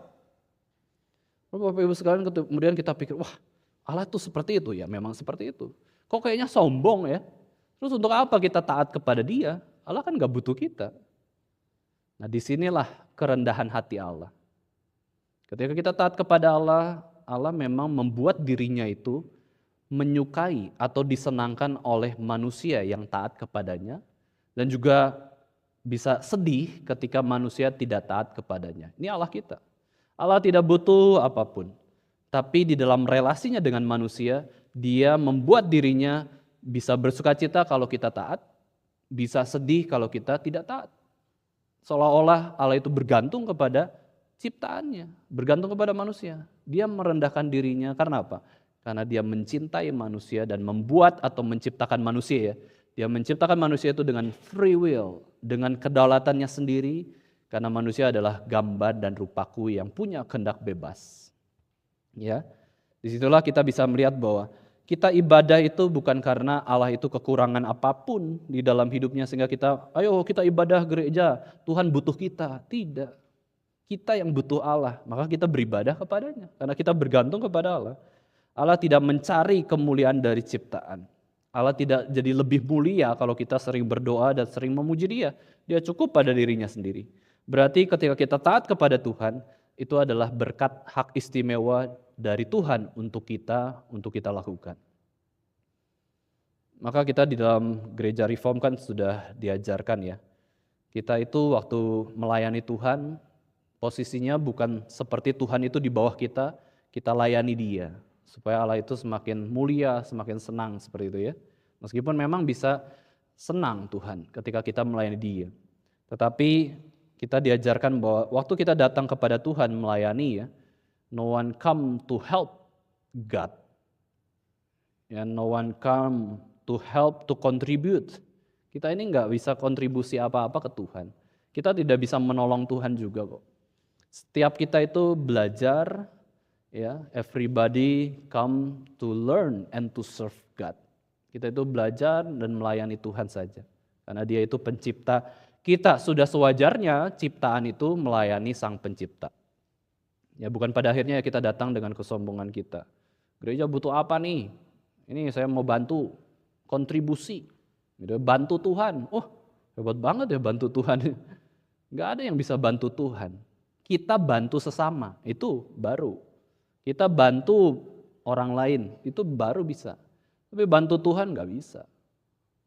Bapak Ibu sekalian, kemudian kita pikir, wah Allah tuh seperti itu ya, memang seperti itu. Kok kayaknya sombong ya? Terus untuk apa kita taat kepada dia? Allah kan gak butuh kita. Nah, disinilah kerendahan hati Allah. Ketika kita taat kepada Allah, Allah memang membuat dirinya itu menyukai atau disenangkan oleh manusia yang taat kepadanya, dan juga bisa sedih ketika manusia tidak taat kepadanya. Ini Allah kita. Allah tidak butuh apapun, tapi di dalam relasinya dengan manusia, dia membuat dirinya bisa bersukacita kalau kita taat, bisa sedih kalau kita tidak taat. Seolah-olah Allah itu bergantung kepada ciptaannya, bergantung kepada manusia. Dia merendahkan dirinya karena apa? Karena dia mencintai manusia dan membuat atau menciptakan manusia ya. Dia menciptakan manusia itu dengan free will, dengan kedaulatannya sendiri, karena manusia adalah gambar dan rupaku yang punya kehendak bebas. Ya, disitulah kita bisa melihat bahwa kita ibadah itu bukan karena Allah itu kekurangan apapun di dalam hidupnya sehingga kita, ayo kita ibadah gereja, Tuhan butuh kita. Tidak. Kita yang butuh Allah, maka kita beribadah kepadanya. Karena kita bergantung kepada Allah. Allah tidak mencari kemuliaan dari ciptaan. Allah tidak jadi lebih mulia kalau kita sering berdoa dan sering memuji Dia. Dia cukup pada dirinya sendiri. Berarti ketika kita taat kepada Tuhan, itu adalah berkat hak istimewa dari Tuhan untuk kita lakukan. Maka kita di dalam gereja Reform kan sudah diajarkan ya. Kita itu waktu melayani Tuhan, posisinya bukan seperti Tuhan itu di bawah kita layani Dia. Supaya Allah itu semakin mulia, semakin senang seperti itu ya. Meskipun memang bisa senang Tuhan ketika kita melayani Dia. Tetapi kita diajarkan bahwa waktu kita datang kepada Tuhan melayani ya, no one come to help God. Ya, no one come to help to contribute. Kita ini nggak bisa kontribusi apa-apa ke Tuhan. Kita tidak bisa menolong Tuhan juga kok. Setiap kita itu belajar, ya, everybody come to learn and to serve God. Kita itu belajar dan melayani Tuhan saja. Karena Dia itu pencipta. Kita sudah sewajarnya ciptaan itu melayani Sang Pencipta. Ya, bukan pada akhirnya kita datang dengan kesombongan kita. Gereja butuh apa nih? Ini saya mau bantu, kontribusi. Bantu Tuhan. Oh, hebat banget ya bantu Tuhan. Gak ada yang bisa bantu Tuhan. Kita bantu sesama, itu baru. Kita bantu orang lain, itu baru bisa. Tapi bantu Tuhan gak bisa.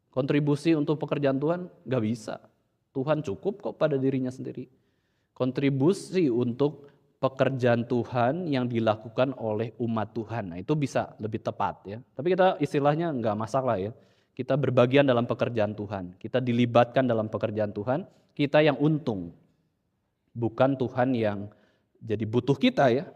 Kontribusi untuk pekerjaan Tuhan gak bisa. Tuhan cukup kok pada dirinya sendiri. Kontribusi untuk pekerjaan Tuhan yang dilakukan oleh umat Tuhan. Nah, itu bisa lebih tepat ya. Tapi kita istilahnya nggak masalah ya. Kita berbagian dalam pekerjaan Tuhan. Kita dilibatkan dalam pekerjaan Tuhan. Kita yang untung. Bukan Tuhan yang jadi butuh kita ya.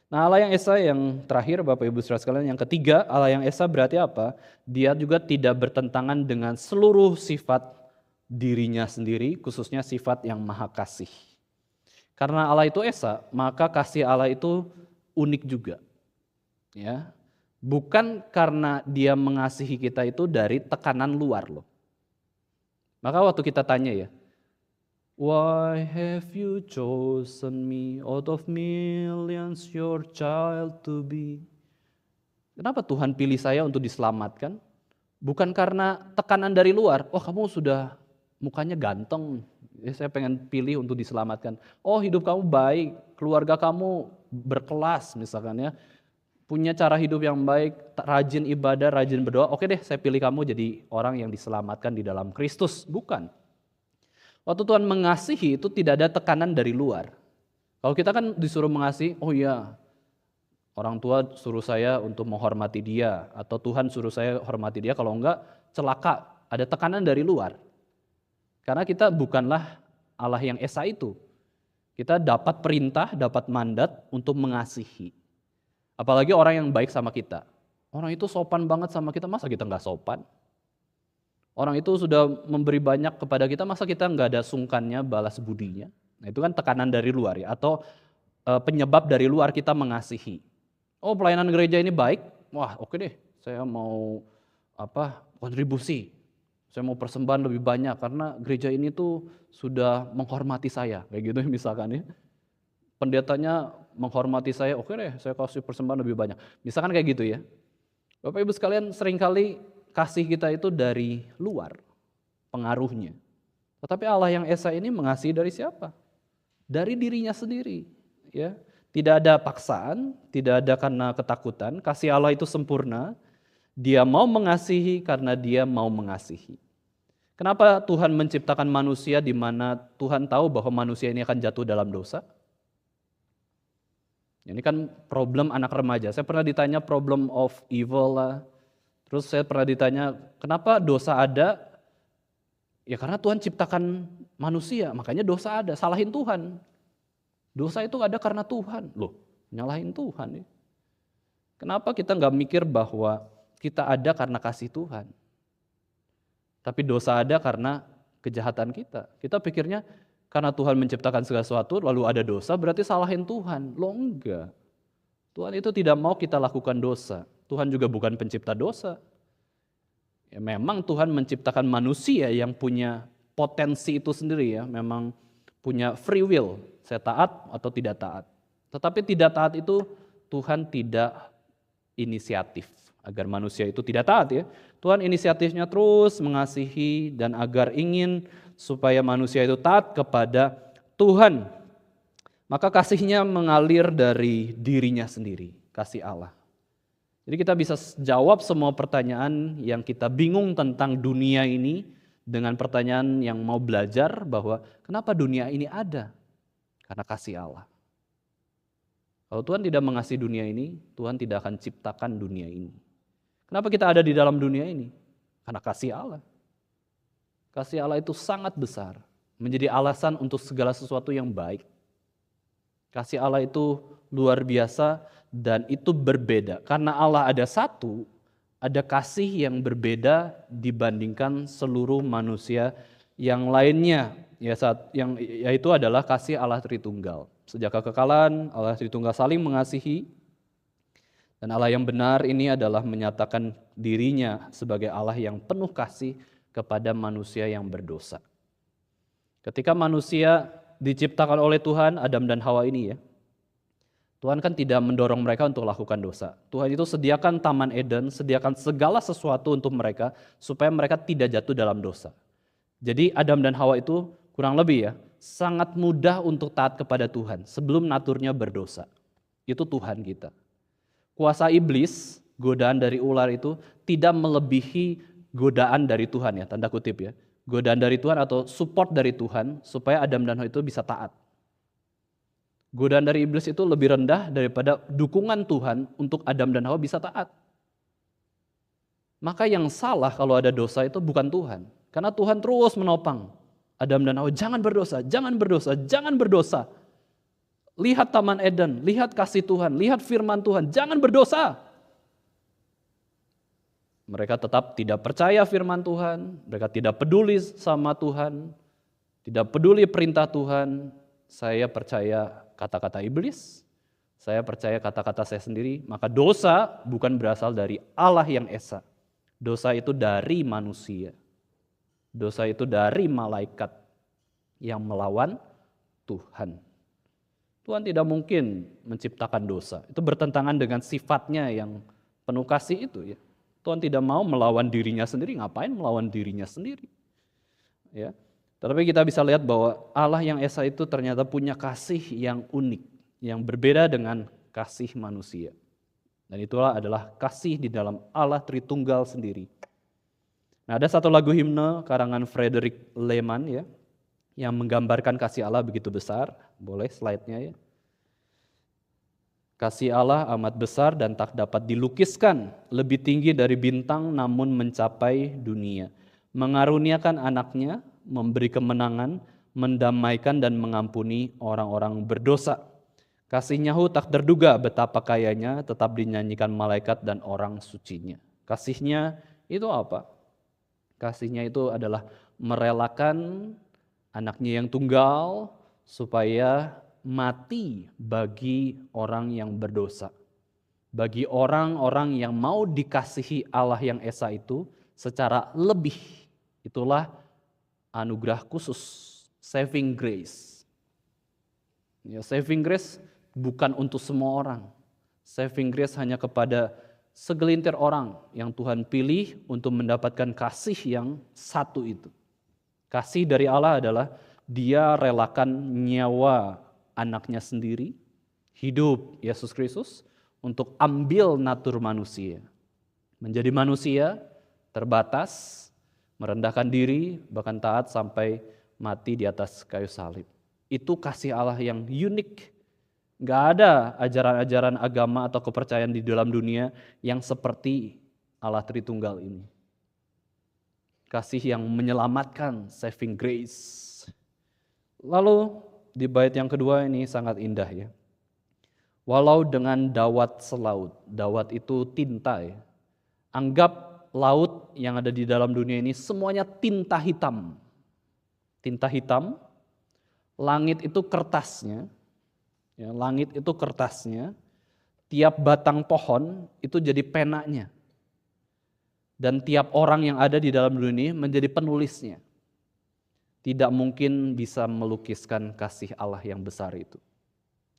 Nah, Allah yang Esa yang terakhir Bapak Ibu Saudara sekalian, yang ketiga, Allah yang Esa berarti apa? Dia juga tidak bertentangan dengan seluruh sifat dirinya sendiri, khususnya sifat yang maha kasih. Karena Allah itu Esa, maka kasih Allah itu unik juga. Ya. Bukan karena dia mengasihi kita itu dari tekanan luar loh. Maka waktu kita tanya ya, why have you chosen me out of millions your child to be? Kenapa Tuhan pilih saya untuk diselamatkan? Bukan karena tekanan dari luar. Oh, kamu sudah mukanya ganteng, saya pengen pilih untuk diselamatkan. Oh, hidup kamu baik, keluarga kamu berkelas misalkan ya. Punya cara hidup yang baik, rajin ibadah, rajin berdoa. Oke deh, saya pilih kamu jadi orang yang diselamatkan di dalam Kristus. Bukan. Waktu Tuhan mengasihi itu tidak ada tekanan dari luar. Kalau kita kan disuruh mengasihi, oh iya, orang tua suruh saya untuk menghormati dia, atau Tuhan suruh saya hormati dia, kalau enggak celaka, ada tekanan dari luar. Karena kita bukanlah Allah yang Esa itu. Kita dapat perintah, dapat mandat untuk mengasihi. Apalagi orang yang baik sama kita. Orang itu sopan banget sama kita, masa kita enggak sopan? Orang itu sudah memberi banyak kepada kita, masa kita nggak ada sungkannya, balas budinya? Nah, itu kan tekanan dari luar ya, atau penyebab dari luar kita mengasihi. Oh, pelayanan gereja ini baik, wah oke deh, saya mau kontribusi, saya mau persembahan lebih banyak karena gereja ini tuh sudah menghormati saya, kayak gitu misalkan ya. Pendetanya menghormati saya, oke deh, saya kasih persembahan lebih banyak. Misalkan kayak gitu ya. Bapak Ibu sekalian, seringkali kasih kita itu dari luar pengaruhnya. Tetapi Allah yang Esa ini mengasihi dari siapa? Dari dirinya sendiri. Ya, tidak ada paksaan, tidak ada karena ketakutan. Kasih Allah itu sempurna. Dia mau mengasihi karena dia mau mengasihi. Kenapa Tuhan menciptakan manusia di mana Tuhan tahu bahwa manusia ini akan jatuh dalam dosa? Ini kan problem anak remaja. Saya pernah ditanya problem of evil lah. Terus saya pernah ditanya, kenapa dosa ada? Ya karena Tuhan ciptakan manusia, makanya dosa ada. Salahin Tuhan. Dosa itu ada karena Tuhan. Loh, nyalahin Tuhan ya. Kenapa kita nggak mikir bahwa kita ada karena kasih Tuhan? Tapi dosa ada karena kejahatan kita. Kita pikirnya karena Tuhan menciptakan segala sesuatu lalu ada dosa berarti salahin Tuhan. Loh enggak. Tuhan itu tidak mau kita lakukan dosa. Tuhan juga bukan pencipta dosa. Ya, memang Tuhan menciptakan manusia yang punya potensi itu sendiri ya, memang punya free will, saya taat atau tidak taat. Tetapi tidak taat itu Tuhan tidak inisiatif agar manusia itu tidak taat ya. Tuhan inisiatifnya terus mengasihi dan agar ingin supaya manusia itu taat kepada Tuhan. Maka kasihnya mengalir dari dirinya sendiri, kasih Allah. Jadi kita bisa jawab semua pertanyaan yang kita bingung tentang dunia ini dengan pertanyaan yang mau belajar bahwa kenapa dunia ini ada? Karena kasih Allah. Kalau Tuhan tidak mengasihi dunia ini, Tuhan tidak akan ciptakan dunia ini. Kenapa kita ada di dalam dunia ini? Karena kasih Allah. Kasih Allah itu sangat besar, menjadi alasan untuk segala sesuatu yang baik. Kasih Allah itu luar biasa dan itu berbeda. Karena Allah ada satu, ada kasih yang berbeda dibandingkan seluruh manusia yang lainnya. Yaitu adalah kasih Allah Tritunggal. Sejak kekekalan, Allah Tritunggal saling mengasihi. Dan Allah yang benar ini adalah menyatakan dirinya sebagai Allah yang penuh kasih kepada manusia yang berdosa. Ketika manusia diciptakan oleh Tuhan, Adam dan Hawa ini ya, Tuhan kan tidak mendorong mereka untuk lakukan dosa. Tuhan itu sediakan Taman Eden, sediakan segala sesuatu untuk mereka supaya mereka tidak jatuh dalam dosa. Jadi Adam dan Hawa itu kurang lebih ya, sangat mudah untuk taat kepada Tuhan sebelum naturnya berdosa. Itu Tuhan kita. Kuasa iblis, godaan dari ular itu tidak melebihi godaan dari Tuhan ya, tanda kutip ya. Godaan dari Tuhan atau support dari Tuhan supaya Adam dan Hawa itu bisa taat. Godaan dari iblis itu lebih rendah daripada dukungan Tuhan untuk Adam dan Hawa bisa taat. Maka yang salah kalau ada dosa itu bukan Tuhan. Karena Tuhan terus menopang Adam dan Hawa, jangan berdosa, jangan berdosa, jangan berdosa. Lihat Taman Eden, lihat kasih Tuhan, lihat firman Tuhan, jangan berdosa. Mereka tetap tidak percaya firman Tuhan, mereka tidak peduli sama Tuhan, tidak peduli perintah Tuhan. Saya percaya kata-kata iblis, saya percaya kata-kata saya sendiri, maka dosa bukan berasal dari Allah yang esa. Dosa itu dari manusia. Dosa itu dari malaikat yang melawan Tuhan. Tuhan tidak mungkin menciptakan dosa. Itu bertentangan dengan sifatnya yang penuh kasih itu ya. Tuhan tidak mau melawan dirinya sendiri, ngapain melawan dirinya sendiri? Ya. Tetapi kita bisa lihat bahwa Allah yang esa itu ternyata punya kasih yang unik, yang berbeda dengan kasih manusia. Dan itulah adalah kasih di dalam Allah Tritunggal sendiri. Nah, ada satu lagu himne karangan Frederick Lehman ya, yang menggambarkan kasih Allah begitu besar. Boleh slide-nya ya. Kasih Allah amat besar dan tak dapat dilukiskan, lebih tinggi dari bintang namun mencapai dunia. Mengaruniakan anaknya, memberi kemenangan, mendamaikan dan mengampuni orang-orang berdosa. Kasih-Nya tak terduga betapa kayanya, tetap dinyanyikan malaikat dan orang sucinya. Kasih-Nya itu apa? Kasih-Nya itu adalah merelakan anaknya yang tunggal supaya mati bagi orang yang berdosa. Bagi orang-orang yang mau dikasihi Allah yang esa itu secara lebih. Itulah anugerah khusus, saving grace. Ya, saving grace bukan untuk semua orang. Saving grace hanya kepada segelintir orang yang Tuhan pilih untuk mendapatkan kasih yang satu itu. Kasih dari Allah adalah Dia relakan nyawa anaknya sendiri, hidup Yesus Kristus untuk ambil natur manusia. Menjadi manusia terbatas, merendahkan diri, bahkan taat sampai mati di atas kayu salib. Itu kasih Allah yang unik. Gak ada ajaran-ajaran agama atau kepercayaan di dalam dunia yang seperti Allah Tritunggal ini. Kasih yang menyelamatkan, saving grace. Lalu di bait yang kedua ini sangat indah ya. Walau dengan dawat selaut, dawat itu tinta ya. Anggap laut yang ada di dalam dunia ini semuanya tinta hitam. Tinta hitam, langit itu kertasnya. Ya, langit itu kertasnya, tiap batang pohon itu jadi penanya. Dan tiap orang yang ada di dalam dunia ini menjadi penulisnya. Tidak mungkin bisa melukiskan kasih Allah yang besar itu.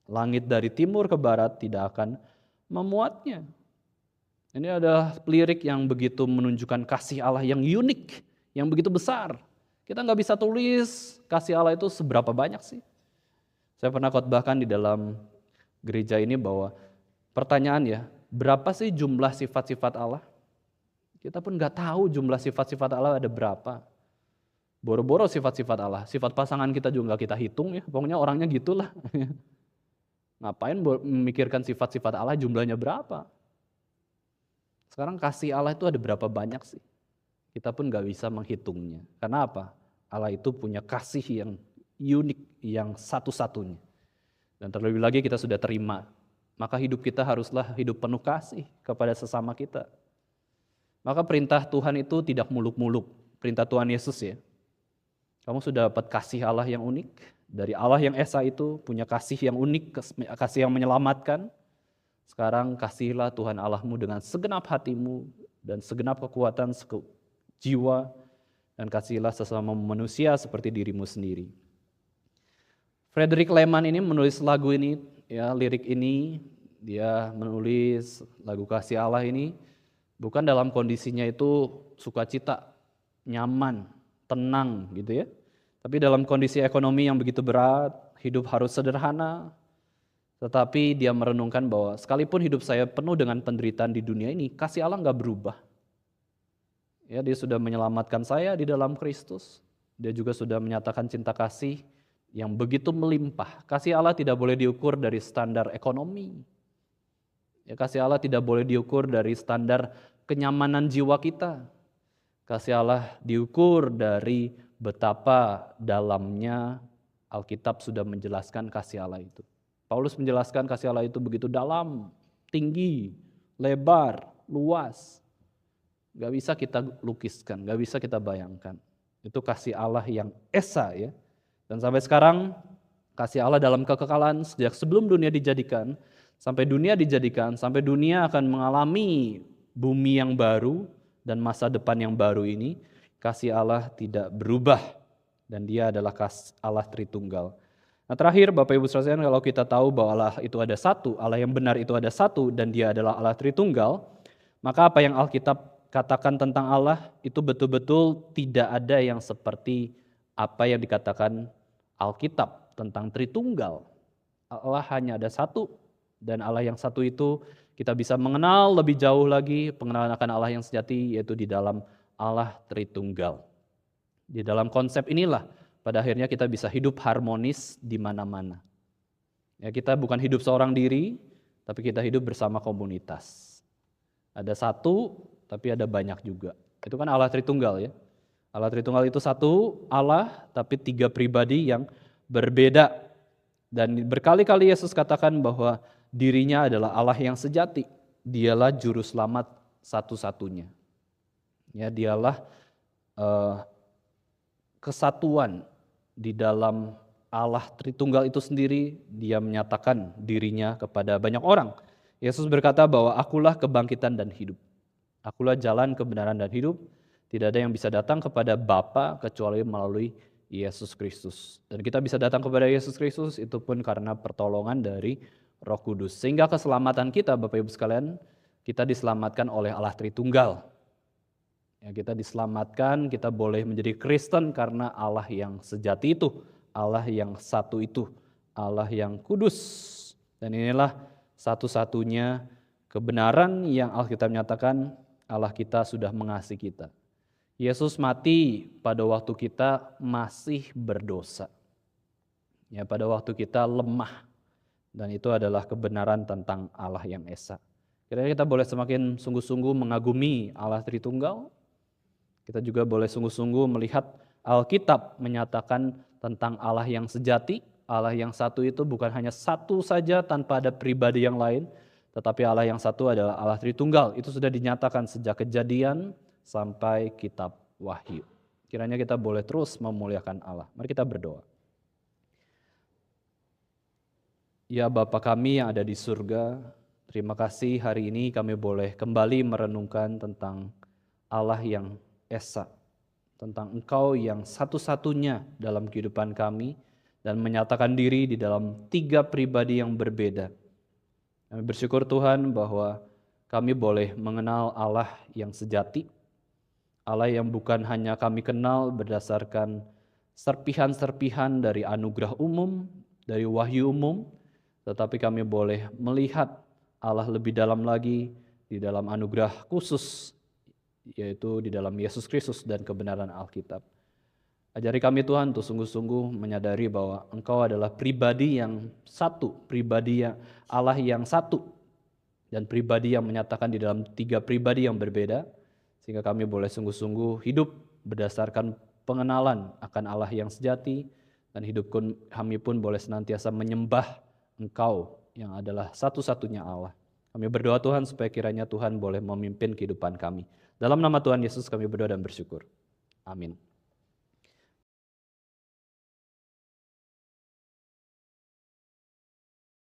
Langit dari timur ke barat tidak akan memuatnya. Ini adalah lirik yang begitu menunjukkan kasih Allah yang unik, yang begitu besar. Kita nggak bisa tulis kasih Allah itu seberapa banyak sih. Saya pernah khotbahkan di dalam gereja ini bahwa pertanyaan ya, berapa sih jumlah sifat-sifat Allah? Kita pun nggak tahu jumlah sifat-sifat Allah ada berapa. Boro-boro sifat-sifat Allah, sifat pasangan kita juga nggak kita hitung ya, pokoknya orangnya gitulah. Ngapain memikirkan sifat-sifat Allah jumlahnya berapa? Sekarang kasih Allah itu ada berapa banyak sih? Kita pun nggak bisa menghitungnya. Karena apa? Allah itu punya kasih yang unik, yang satu-satunya. Dan terlebih lagi kita sudah terima, maka hidup kita haruslah hidup penuh kasih kepada sesama kita. Maka perintah Tuhan itu tidak muluk-muluk, perintah Tuhan Yesus ya. Kamu sudah dapat kasih Allah yang unik, dari Allah yang esa itu punya kasih yang unik, kasih yang menyelamatkan. Sekarang kasihilah Tuhan Allahmu dengan segenap hatimu dan segenap kekuatan jiwa, dan kasihilah sesama manusia seperti dirimu sendiri. Frederick Lehman ini menulis lagu ini, ya lirik ini, dia menulis lagu kasih Allah ini bukan dalam kondisinya itu sukacita, nyaman, tenang gitu ya. Tapi dalam kondisi ekonomi yang begitu berat, hidup harus sederhana. Tetapi dia merenungkan bahwa sekalipun hidup saya penuh dengan penderitaan di dunia ini, kasih Allah nggak berubah. Ya, dia sudah menyelamatkan saya di dalam Kristus. Dia juga sudah menyatakan cinta kasih yang begitu melimpah. Kasih Allah tidak boleh diukur dari standar ekonomi. Ya, kasih Allah tidak boleh diukur dari standar kenyamanan jiwa kita. Kasih Allah diukur dari betapa dalamnya Alkitab sudah menjelaskan kasih Allah itu. Paulus menjelaskan kasih Allah itu begitu dalam, tinggi, lebar, luas. Gak bisa kita lukiskan, gak bisa kita bayangkan. Itu kasih Allah yang esa ya. Dan sampai sekarang kasih Allah dalam kekekalan sejak sebelum dunia dijadikan, sampai dunia dijadikan, sampai dunia akan mengalami bumi yang baru dan masa depan yang baru ini, kasih Allah tidak berubah dan dia adalah Allah Tritunggal. Nah terakhir Bapak Ibu sekalian, kalau kita tahu bahwa Allah itu ada satu, Allah yang benar itu ada satu dan dia adalah Allah Tritunggal, maka apa yang Alkitab katakan tentang Allah itu betul-betul tidak ada yang seperti apa yang dikatakan Alkitab tentang Tritunggal. Allah hanya ada satu dan Allah yang satu itu kita bisa mengenal lebih jauh lagi pengenalan akan Allah yang sejati yaitu di dalam Allah Tritunggal. Di dalam konsep inilah pada akhirnya kita bisa hidup harmonis di mana-mana. Ya, kita bukan hidup seorang diri, tapi kita hidup bersama komunitas. Ada satu, tapi ada banyak juga. Itu kan Allah Tritunggal ya. Allah Tritunggal itu satu Allah, tapi tiga pribadi yang berbeda. Dan berkali-kali Yesus katakan bahwa dirinya adalah Allah yang sejati. Dialah juru selamat satu-satunya. Ya, dialah kesatuan di dalam Allah Tritunggal itu sendiri. Dia menyatakan dirinya kepada banyak orang. Yesus berkata bahwa akulah kebangkitan dan hidup. Akulah jalan kebenaran dan hidup. Tidak ada yang bisa datang kepada Bapa kecuali melalui Yesus Kristus. Dan kita bisa datang kepada Yesus Kristus itu pun karena pertolongan dari Roh Kudus. Sehingga keselamatan kita Bapak Ibu sekalian, kita diselamatkan oleh Allah Tritunggal. Ya, kita diselamatkan, kita boleh menjadi Kristen karena Allah yang sejati itu, Allah yang satu itu, Allah yang kudus. Dan inilah satu-satunya kebenaran yang Alkitab nyatakan Allah kita sudah mengasihi kita. Yesus mati pada waktu kita masih berdosa. Ya, pada waktu kita lemah. Dan itu adalah kebenaran tentang Allah yang esa. Kira-kira kita boleh semakin sungguh-sungguh mengagumi Allah Tritunggal. Kita juga boleh sungguh-sungguh melihat Alkitab menyatakan tentang Allah yang sejati. Allah yang satu itu bukan hanya satu saja tanpa ada pribadi yang lain. Tetapi Allah yang satu adalah Allah Tritunggal. Itu sudah dinyatakan sejak Kejadian sampai kitab Wahyu. Kiranya kita boleh terus memuliakan Allah. Mari kita berdoa. Ya Bapa kami yang ada di surga, terima kasih hari ini kami boleh kembali merenungkan tentang Allah yang esa, tentang Engkau yang satu-satunya dalam kehidupan kami dan menyatakan diri di dalam tiga pribadi yang berbeda. Kami bersyukur Tuhan bahwa kami boleh mengenal Allah yang sejati, Allah yang bukan hanya kami kenal berdasarkan serpihan-serpihan dari anugerah umum, dari wahyu umum, tetapi kami boleh melihat Allah lebih dalam lagi di dalam anugerah khusus, yaitu di dalam Yesus Kristus dan kebenaran Alkitab. Ajari kami Tuhan untuk sungguh-sungguh menyadari bahwa Engkau adalah pribadi yang satu, pribadi yang Allah yang satu, dan pribadi yang menyatakan di dalam tiga pribadi yang berbeda, sehingga kami boleh sungguh-sungguh hidup berdasarkan pengenalan akan Allah yang sejati, dan hidup kami pun boleh senantiasa menyembah Engkau yang adalah satu-satunya Allah. Kami berdoa Tuhan supaya kiranya Tuhan boleh memimpin kehidupan kami. Dalam nama Tuhan Yesus kami berdoa dan bersyukur. Amin.